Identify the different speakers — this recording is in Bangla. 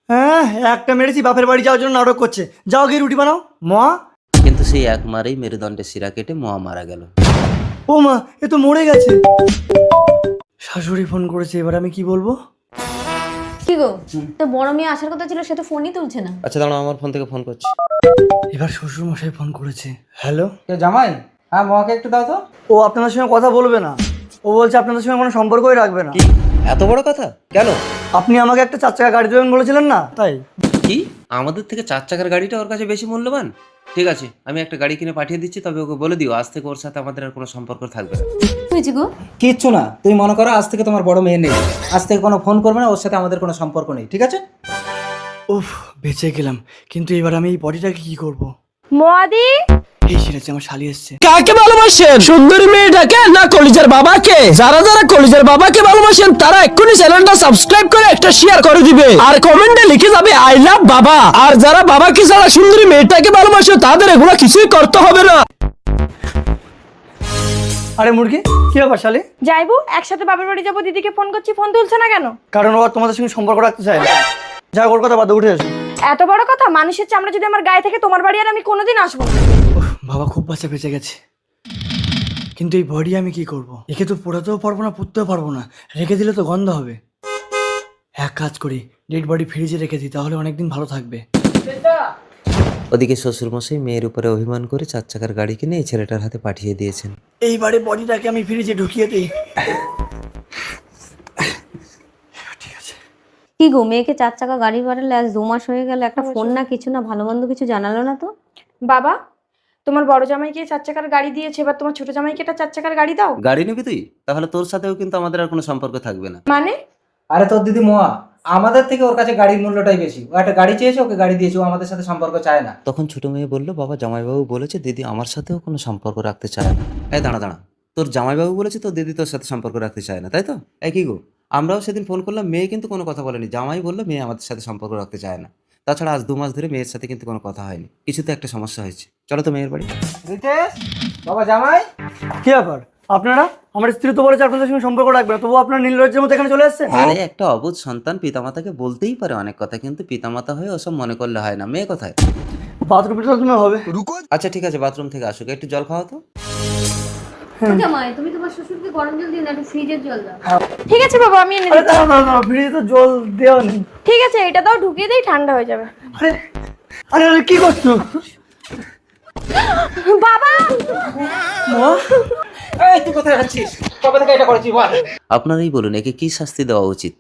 Speaker 1: হ্যাঁ, একটা মেরেছি, বাপের বাড়ি যাওয়ার জন্য নাটক করছে। যাও গিয়ে রুটি বানাও মা।
Speaker 2: কিন্তু সেই এক মারেই মেরুদণ্ডের শিরা কেটে মোয়া মারা গেল।
Speaker 1: ও মা, এ তো মরে গেছে। শাশুড়ি ফোন করেছে, এবার আমি কি বলবো?
Speaker 3: কি গো, তো বড় মেয়ে আসার কথা ছিল, সে তো ফোনই তুলছে না।
Speaker 2: আচ্ছা দাঁড়াও, আমার ফোন থেকে ফোন করছি।
Speaker 1: এবার শ্বশুর মশাই ফোন করেছে। হ্যালো।
Speaker 4: কে জামাই? হ্যাঁ, মহাকে একটু দাও তো।
Speaker 1: ও আপনাদের সঙ্গে কথা বলবে না। ও বলছে আপনাদের সঙ্গে কোনো সম্পর্কই রাখবে না।
Speaker 2: কি এত বড় কথা? কেন?
Speaker 1: আপনি আমাকে একটা 4 চাকা গাড়ি দেবেন বলেছিলেন না, তাই।
Speaker 2: কি আমাদের থেকে 4 চাকার গাড়িটা ওর কাছে বেশি মূল্যবান? ঠিক আছে, আমি একটা গাড়ি কিনে পাঠিয়ে দিচ্ছি, তবে ওকে বলে দিও আজ থেকে ওর সাথে আমাদের আর কোনো সম্পর্ক থাকবে না।
Speaker 3: হয়েছে গো,
Speaker 4: কিচ্ছু না, তুমি মনে করো আজ থেকে তোমার বড় মেয়ে নেই, আজ থেকে কোনো ফোন করবে না, ওর সাথে আমাদের কোনো সম্পর্ক নেই, ঠিক আছে?
Speaker 1: উফ, বেঁচে গেলাম। কিন্তু এবার আমি এই বডিটাকে কি করব?
Speaker 5: মোয়াদি,
Speaker 1: এই সেরেছে, আমার শালি এসছে।
Speaker 6: কাকে ভালোবাসেন, সুন্দরী মেয়েটাকে না কলিজার বাবাকে? যারা যারা কলিজার বাবাকে ভালোবাসেন তারা এক্ষুনি চ্যানেলটা সাবস্ক্রাইব করে একটা শেয়ার করে দিবে আর কমেন্টে লিখে যাবে আই লাভ বাবা। আর যারা বাবাকে ছাড়া সুন্দরী মেয়েটাকে ভালোবাসে তাদের এগুলো কিছুই করতে হবে না।
Speaker 1: আরে মুরগি, কি ব্যাপার শালি?
Speaker 5: যাইবো একসাথে বাবার বাড়ি যাবো, দিদিকে ফোন করছি, ফোন তুলছে না কেন?
Speaker 1: কারণ ও আর তোমাদের সঙ্গে সম্পর্ক রাখতে চায় না। যা, ওর কথা বাদে উঠে এসো।
Speaker 5: এত বড় কথা, মানুষের চামড়া যদি আমার গায়ে থেকে, তোমার বাড়ি আর আমি কোনোদিন আসবো না।
Speaker 1: উফ, বাবা খুব বাচ্চা বেঁচে গেছে। কিন্তু এই বডি আমি কি করব? একে তো পোড়াতেও পারবো না, পুঁততেও পারবো না। রেখে দিলে তো গন্ধ হবে। এক কাজ করি, ডেড বডি ফ্রিজে রেখে দিই, তাহলে অনেকদিন ভালো থাকবে।
Speaker 2: ওদিকে শ্বশুরমশাই মেয়ের উপরে অভিমান করে 4 চাকার গাড়ি কিনে এই ছেলেটার হাতে পাঠিয়ে দিয়েছেন।
Speaker 1: এইবারে বডিটাকে আমি ফ্রিজে ঢুকিয়ে দিই।
Speaker 3: কি গো, মেয়েকে 4 চাকা গাড়ি বাড়ালে আজ 2 মাস হয়ে গেল, একটা ফোন না কিছু না, ভালো মন্দ কিছু জানালো না তো।
Speaker 5: বাবা, তোমার বড় জামাইকে 4 চাকার গাড়ি দিয়েছে, এবার তোমার ছোট জামাইকে একটা 4 চাকার গাড়ি দাও।
Speaker 2: গাড়ি নিবি তুই? তাহলে তোর সাথেও কিন্তু আমাদের আর কোনো সম্পর্ক থাকবে না।
Speaker 5: মানে?
Speaker 4: আরে তোর দিদি মহা, আমাদের থেকে ওর কাছে গাড়ির মূল্যটাই বেশি। ও একটা গাড়ি চেয়েছে, ওকে গাড়ি দিয়েছে, ও আমাদের সাথে সম্পর্ক চায় না।
Speaker 2: তখন ছোট মেয়ে বলল, বাবা জামাইবাবু বলেছে দিদি আমার সাথেও কোনো সম্পর্ক রাখতে চায় না। এই দাঁড়া দাঁড়া, তোর জামাইবাবু বলেছে তোর দিদি তোর সাথে সম্পর্ক রাখতে চায় না, তাই তো? এই কি গো, আমরাও সেদিন ফোন করলাম, মেয়ে কিন্তু কোনো কথা বলেনি। জামাই বললো মেয়ে আমাদের সাথে সম্পর্ক রাখতে চায় না। তাছাড়া আজ 2 মাস ধরে মেয়ের সাথে কিন্তু কোনো কথা হয়নি। কিছু তো একটা সমস্যা হয়েছে। চলো তো মেয়ের বাড়ি।
Speaker 4: রিতেশ, বাবা জামাই।
Speaker 1: কি ব্যাপার? আপনারা, আমার স্ত্রী তো বলেছে আপনাদের সঙ্গে সম্পর্ক রাখবে না, তবু আপনার নীলরজ্জের মতো এখানে চলে আসছেন।
Speaker 2: আরে একটা অবুঝ সন্তান পিতামাতাকে বলতেই পারে অনেক কথা, কিন্তু পিতামাতা হয়ে ওসব মনে করলে হয় না। মেয়ে কোথায়?
Speaker 1: বাথরুমে হবে।
Speaker 2: আচ্ছা ঠিক আছে, বাথরুম থেকে আসুক, একটু জল খাওয়া তো।
Speaker 3: জামাই, তুমি তোমার শ্বশুরকে গরম জল দিও না, একটু ফ্রিজের জল দাও।
Speaker 5: ঠিক আছে বাবা, আমি এনে
Speaker 1: আরে
Speaker 5: দিচ্ছি।
Speaker 1: দাঁড়া, ফ্রিজে তো জল দেওয়া নেই।
Speaker 5: ঠিক আছে, এটা দাও, ঢুকিয়ে দিই, ঠান্ডা হয়ে যাবে।
Speaker 1: আরে আরে আরে, কি করছো?
Speaker 5: বাবা,
Speaker 4: এই তুই কোথায় যাচ্ছিস? কবে থেকে এটা করেছিস বল?
Speaker 2: আপনারাই বলুন একে কি শাস্তি দেওয়া উচিত?